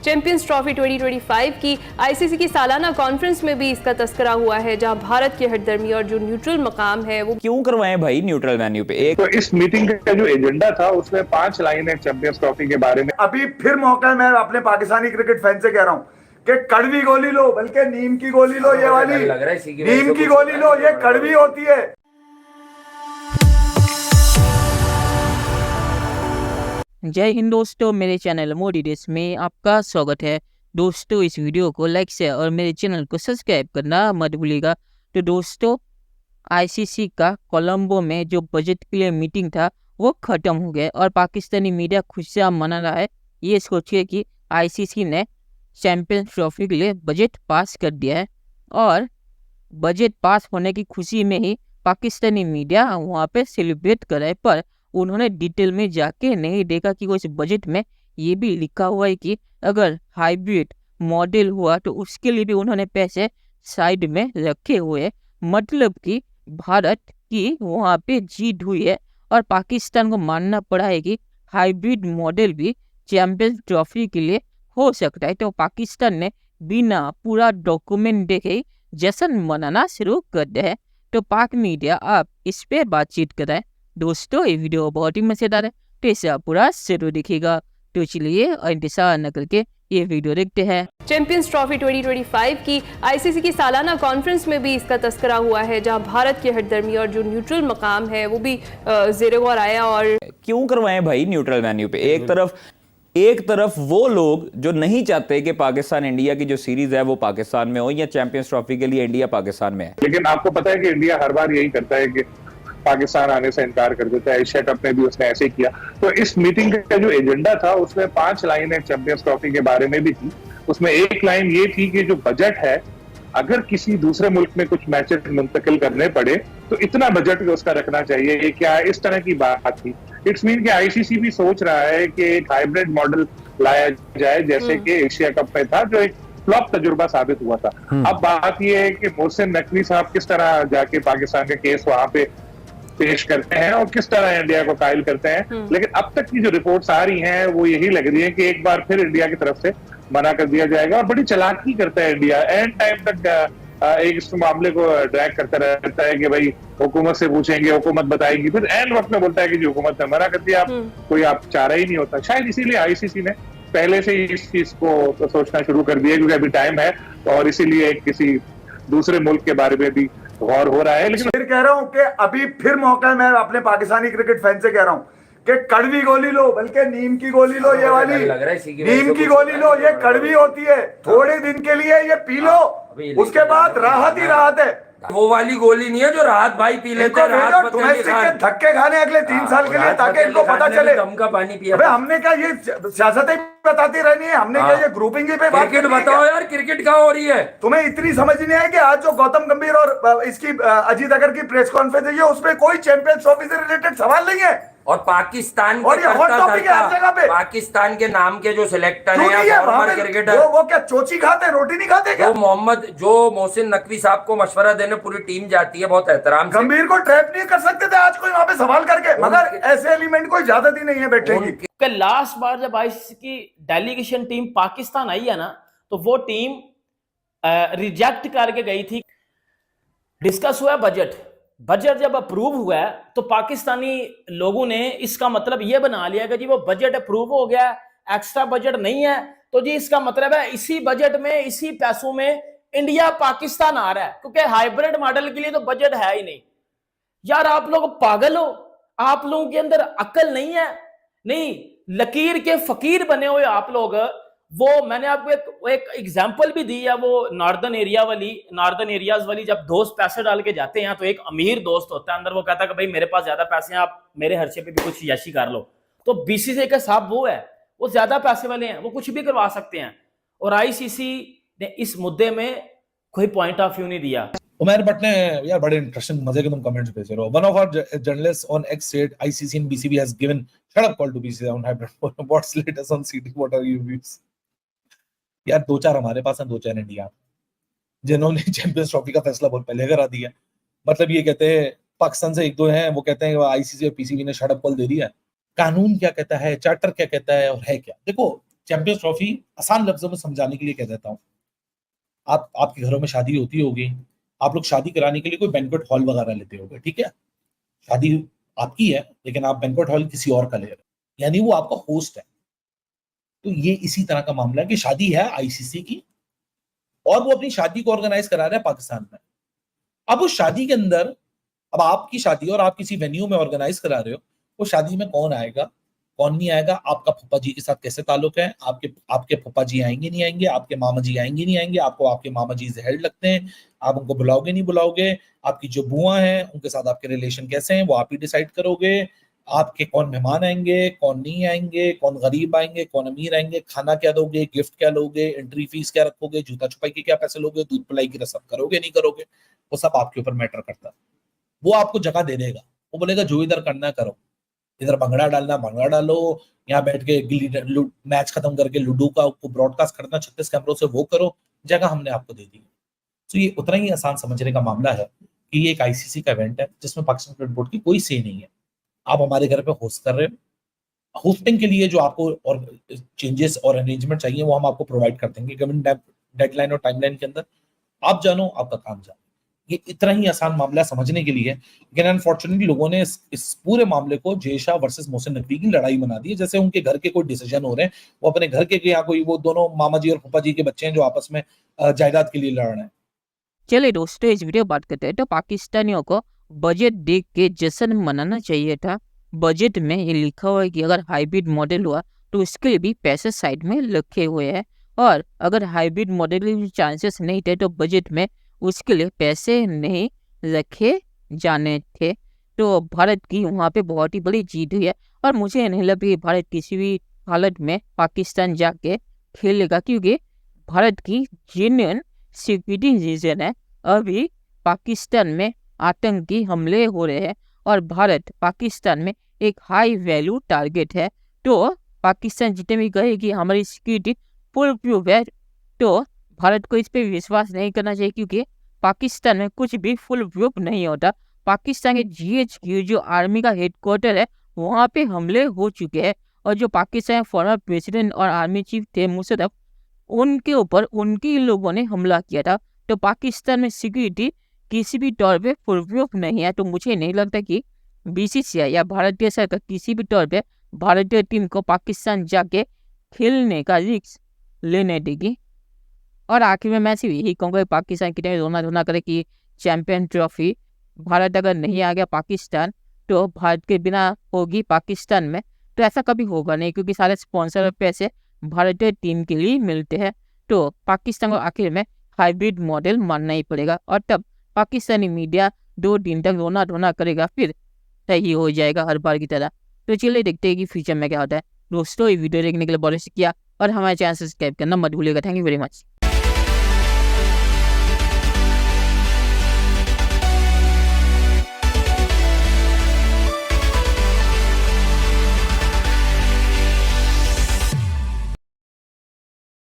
Champions trophy 2025 की ICC की सालाना कॉन्फ्रेंस में भी इसका तस्करा हुआ है, जहां भारत की हटदर्मी और जो न्यूट्रल मकाम है वो क्यों करवाएं भाई न्यूट्रल वेन्यू पे। एक तो इस मीटिंग का जो एजेंडा था उसमें 5 लाइनें चैंपियंस ट्रॉफी के बारे में। अभी फिर मौका है, मैं अपने पाकिस्तानी क्रिकेट फैन से कह रहा हूं कि कड़वी गोली लो, बल्कि नीम की गोली लो। ये वाली नीम की गोली लो, ये कड़वी होती है। जय हिंद दोस्तों, मेरे चैनल मोदी देश में आपका स्वागत है। दोस्तों, इस वीडियो को लाइक शेयर और मेरे चैनल को सब्सक्राइब करना मत भूलिएगा। तो दोस्तों, आईसीसी का कोलंबो में जो बजट के लिए मीटिंग था वो ख़त्म हो गया और पाकिस्तानी मीडिया खुशियाँ मना रहा है ये सोचिए कि आईसीसी ने चैंपियंस ट्रॉफी के लिए बजट पास कर दिया है। और बजट पास होने की खुशी में ही पाकिस्तानी मीडिया वहाँ पे सेलिब्रेट कर रहा है, पर उन्होंने डिटेल में जाके नहीं देखा कि उस बजट में ये भी लिखा हुआ है कि अगर हाइब्रिड मॉडल हुआ तो उसके लिए भी उन्होंने पैसे साइड में रखे हुए हैं। मतलब कि भारत की वहाँ पे जीत हुई है और पाकिस्तान को मानना पड़ा है कि हाइब्रिड मॉडल भी चैंपियंस ट्रॉफी के लिए हो सकता है। तो पाकिस्तान ने बिना पूरा डॉक्यूमेंट देखे ही जश्न मनाना शुरू कर दिया है। तो पाक मीडिया आप इस पे बातचीत कराएं। दोस्तों, ये वीडियो बहुत ही मजेदार है, तो इसे आप पूरा जरूर देखिएगा। तो चलिए इंतजार न करके ये वीडियो देखते हैं। चैंपियंस ट्रॉफी 2025 की आईसीसी की सालाना कॉन्फ्रेंस में भी इसका तस्करा हुआ है, जहां भारत की हटदर्मी और जो न्यूट्रल मकाम है वो भी ज़ेरे गौर आया। और क्यों करवाएं भाई न्यूट्रल वेन्यू पे। एक तरफ वो लोग जो नहीं चाहते कि पाकिस्तान इंडिया की जो सीरीज है वो पाकिस्तान में हो, या चैंपियंस ट्रॉफी के लिए इंडिया पाकिस्तान में है। लेकिन आपको पता है कि इंडिया हर बार यही करता है कि पाकिस्तान आने से इनकार कर देता है। एशिया कप में भी उसने ऐसे ही किया। तो इस मीटिंग का जो एजेंडा था उसमें 5 लाइनें चैंपियंस ट्रॉफी के बारे में भी थी। उसमें एक लाइन ये थी कि जो बजट है, अगर किसी दूसरे मुल्क में कुछ मैचेस मुंतकिल करने पड़े तो इतना बजट उसका रखना चाहिए। ये क्या है, इस तरह की बात थी। इट्स मीन कि आईसीसी भी सोच रहा है कि एक हाइब्रिड मॉडल लाया जाए, जैसे कि एशिया कप में था, जो एक फ्लॉप तजुर्बा साबित हुआ था। अब बात यह है कि मोहसिन नकवी साहब किस तरह जाके पाकिस्तान का केस वहां पे पेश करते हैं और किस तरह इंडिया को कायल करते हैं। लेकिन अब तक की जो रिपोर्ट्स आ रही हैं वो यही लग रही है कि एक बार फिर इंडिया की तरफ से मना कर दिया जाएगा। और बड़ी चालाकी करता है इंडिया, एंड टाइम तक एक इस मामले को ड्रैग करता रहता है कि भाई हुकूमत से पूछेंगे, हुकूमत बताएगी, फिर एंड वक्त में बोलता है कि जो हुकूमत ने मना कर दिया, कोई आप चारा ही नहीं होता। शायद इसीलिए आईसीसी ने पहले से ही इस चीज को सोचना शुरू कर दिया, क्योंकि अभी टाइम है और इसीलिए किसी दूसरे मुल्क के बारे में भी गौर हो रहा है। लेकिन फिर कह रहा हूं कि अभी फिर मौका है, मैं अपने पाकिस्तानी क्रिकेट फैन से कह रहा हूं कि कड़वी गोली लो, बल्कि नीम की गोली लो। ये वाली नीम की गोली लो, ये कड़वी होती है। थोड़े दिन के लिए ये पी लो, उसके बाद राहत ही राहत है। वो वाली गोली नहीं है जो राहत भाई पी लेते हैं। डोमेस्टिक के धक्के खाने अगले 3 साल के लिए, ताकि इनको पता चले दम का पानी पिया। अबे हमने क्या ये सियासत ही बताती रहनी है? हमने क्या ये ग्रुपिंग ही पे बात क्रिकेट करनी है? बताओ यार, क्रिकेट कहाँ हो रही है? तुम्हें इतनी समझ नहीं है कि आज जो गौतम गंभीर और इसकी अजीत अगर की प्रेस कॉन्फ्रेंस है, उसमें कोई चैंपियंस ट्रॉफी से रिलेटेड सवाल नहीं है। और पाकिस्तान और ये हॉट टॉपिक है हर जगह पे। पाकिस्तान के नाम के जो सिलेक्टर है या फॉर्मर क्रिकेटर, वो क्या चोची खाते हैं, रोटी नहीं खाते क्या? जो मोहसिन नकवी साहब को मशवरा देने पूरी टीम जाती है बहुत एहतराम से। गंभीर को ट्रैप नहीं कर सकते थे आज कोई वहां पे सवाल करके, मगर ऐसे एलिमेंट कोई ज्यादा ही नहीं है बैठने की। लास्ट बार जब आईसीसी की डेलीगेशन टीम पाकिस्तान आई है ना, तो वो टीम रिजेक्ट करके गई थी। डिस्कस हुआ बजट जब अप्रूव हुआ है तो पाकिस्तानी लोगों ने इसका मतलब यह बना लिया कि जी वो बजट अप्रूव हो गया, एक्स्ट्रा बजट नहीं है, तो जी इसका मतलब है इसी बजट में, इसी पैसों में इंडिया पाकिस्तान आ रहा है, क्योंकि हाइब्रिड मॉडल के लिए तो बजट है ही नहीं। यार आप लोग पागल हो, आप लोगों के अंदर अक्ल नहीं है। नहीं, लकीर के फकीर बने हुए आप लोग। वो मैंने आपको एक एग्जांपल भी दी है, वो नॉर्दर्न एरियाज वाली जब दोस्त पैसे डाल के जाते हैं तो एक अमीर दोस्त होता है अंदर, वो कहता है कि भाई मेरे पास ज्यादा पैसे हैं, आप मेरे खर्चे पे भी कुछ याशी कर लो। तो बीसीसीआई का साहब वो है, वो ज्यादा पैसे वाले हैं, वो कुछ भी करवा सकते हैं। और आईसीसी ने इस मुद्दे में कोई पॉइंट ऑफ व्यू नहीं दिया। उमर भट्ट ने यार बड़े इंटरेस्टिंग मजे के तुम कमेंट्स भेज रहे हो। One of our journalist on X said ICC and BCB has given shut up call to BCCI on hybrid what's latest on CT, what are your views? यार 2-4 हमारे पास हैं, 2-4 इंडिया, जिन्होंने चैंपियंस ट्रॉफी का फैसला बहुत पहले करा दिया। मतलब ये कहते हैं पाकिस्तान से 1-2 हैं, वो कहते हैं आईसीसी और पीसीबी ने शट अप कॉल दे दिया। कानून क्या कहता है, चार्टर क्या कहता है और है क्या? देखो, चैंपियंस ट्रॉफी आसान लफ्जों में समझाने के लिए कह देता हूँ। आपके घरों में शादी होती होगी, आप लोग शादी कराने के लिए कोई बैंक्वेट हॉल वगैरह लेते होगे, ठीक है? शादी आपकी है लेकिन आप बैंक्वेट हॉल किसी और का ले रहे हो, यानी वो आपका होस्ट है। तो ये इसी तरह का मामला है कि शादी है आईसीसी की और वो अपनी शादी को ऑर्गेनाइज करा रहा है पाकिस्तान में। अब उस शादी के अंदर, अब आपकी शादी और आप किसी वेन्यू में ऑर्गेनाइज करा रहे हो, वो शादी में कौन आएगा कौन नहीं आएगा, आपका फूफा जी के साथ कैसे ताल्लुक है, आपके फूफा जी आएंगे नहीं आएंगे, आपके मामा जी आएंगे नहीं आएंगे, आपको आपके मामा जी जहर लगते हैं, आप उनको बुलाओगे नहीं बुलाओगे, आपकी जो बुआ हैं उनके साथ आपके रिलेशन कैसे हैं वो आप ही डिसाइड करोगे, आपके कौन मेहमान आएंगे कौन नहीं आएंगे, कौन गरीब आएंगे कौन अमीर आएंगे, खाना क्या दोगे, गिफ्ट क्या लोगे, एंट्री फीस क्या रखोगे, जूता छुपाई के क्या पैसे लोगे, दूध पिलाई की रस्म करोगे नहीं करोगे, वो सब आपके ऊपर मैटर करता है। वो आपको जगह दे देगा, वो बोलेगा जो इधर करना है करो, इधर भंगड़ा डालना भंगड़ा डालो, यहाँ बैठ के गिल्ली मैच खत्म करके लूडो का ब्रॉडकास्ट करना 36 कैमरों से वो करो, जगह हमने आपको दे दी। तो ये उतना ही आसान समझने का मामला है कि ये एक आईसीसी का इवेंट है जिसमें पाकिस्तान क्रिकेट बोर्ड की कोई से नहीं है। आप हमारे घर पे होस्ट कर रहे हो, होस्टिंग के लिए जो आपको और चेंजेस और अरेंजमेंट चाहिए वो हम आपको प्रोवाइड कर देंगे गिवन डेडलाइन और टाइमलाइन के अंदर। आप जानो आपका काम जानो, ये इतना ही आसान मामला समझने के लिए। लेकिन अनफॉर्चुनेटली लोगों ने इस पूरे मामले को जेशा वर्सेस मोहसिन नकवी की लड़ाई बना दी है, जैसे उनके घर के कोई डिसीजन हो रहे हैं, वो अपने घर के यहाँ कोई वो दोनों मामा जी और फूफा जी के बच्चे हैं जो आपस में जायदाद के लिए लड़ रहे हैं। चलिए दोस्तों, इस वीडियो बात करते हैं तो पाकिस्तानियों को बजट देख के जश्न मनाना चाहिए था। बजट में ये लिखा हुआ है कि अगर हाइब्रिड मॉडल हुआ तो उसके लिए भी पैसे साइड में रखे हुए हैं, और अगर हाइब्रिड मॉडल के चांसेस नहीं थे तो बजट में उसके लिए पैसे नहीं रखे जाने थे। तो भारत की वहाँ पे बहुत ही बड़ी जीत हुई है, और मुझे नहीं लगता कि भारत किसी भी हालत में पाकिस्तान जाके खेलेगा, क्योंकि भारत की जेन्युइन सिक्योरिटी रीजन है। अभी पाकिस्तान में आतंकी हमले हो रहे हैं और भारत पाकिस्तान में एक हाई वैल्यू टारगेट है। तो पाकिस्तान जितने भी कहे कि हमारी सिक्योरिटी फुल प्रूफ है, तो भारत को इस पे विश्वास नहीं करना चाहिए, क्योंकि पाकिस्तान में कुछ भी फुल प्रूफ नहीं होता। पाकिस्तान के GHQ जो आर्मी का हेडक्वार्टर है वहाँ पे हमले हो चुके हैं, और जो पाकिस्तान के फॉर्मर प्रेसिडेंट और आर्मी चीफ थे मुशर्रफ, उनके ऊपर उनके लोगों ने हमला किया था। तो पाकिस्तान में सिक्योरिटी किसी भी तौर पे फुल प्रूफ नहीं है। तो मुझे नहीं लगता कि BCCI या भारतीय सरकार किसी भी तौर पे भारतीय टीम को पाकिस्तान जाके खेलने का रिस्क लेने देगी। और आखिर में मैं सिर्फ यही कहूँगा, पाकिस्तान की टीम रोना धोना करे कि चैंपियन ट्रॉफी भारत अगर नहीं आ गया पाकिस्तान, तो भारत के बिना होगी पाकिस्तान में। तो ऐसा कभी होगा नहीं, क्योंकि सारे स्पॉन्सर और पैसे भारतीय टीम के लिए मिलते हैं। तो पाकिस्तान को आखिर में हाइब्रिड मॉडल मानना ही पड़ेगा, और तब पाकिस्तानी मीडिया 2 दिन तक रोना धोना करेगा, फिर सही हो जाएगा हर बार की तरह। तो चलिए देखते हैं कि फ्यूचर में क्या होता है। दोस्तों, ये वीडियो देखने के लिए बहुत शुक्रिया, और हमारे चैनल सब्सक्राइब करना मत भूलिएगा। Thank you very much.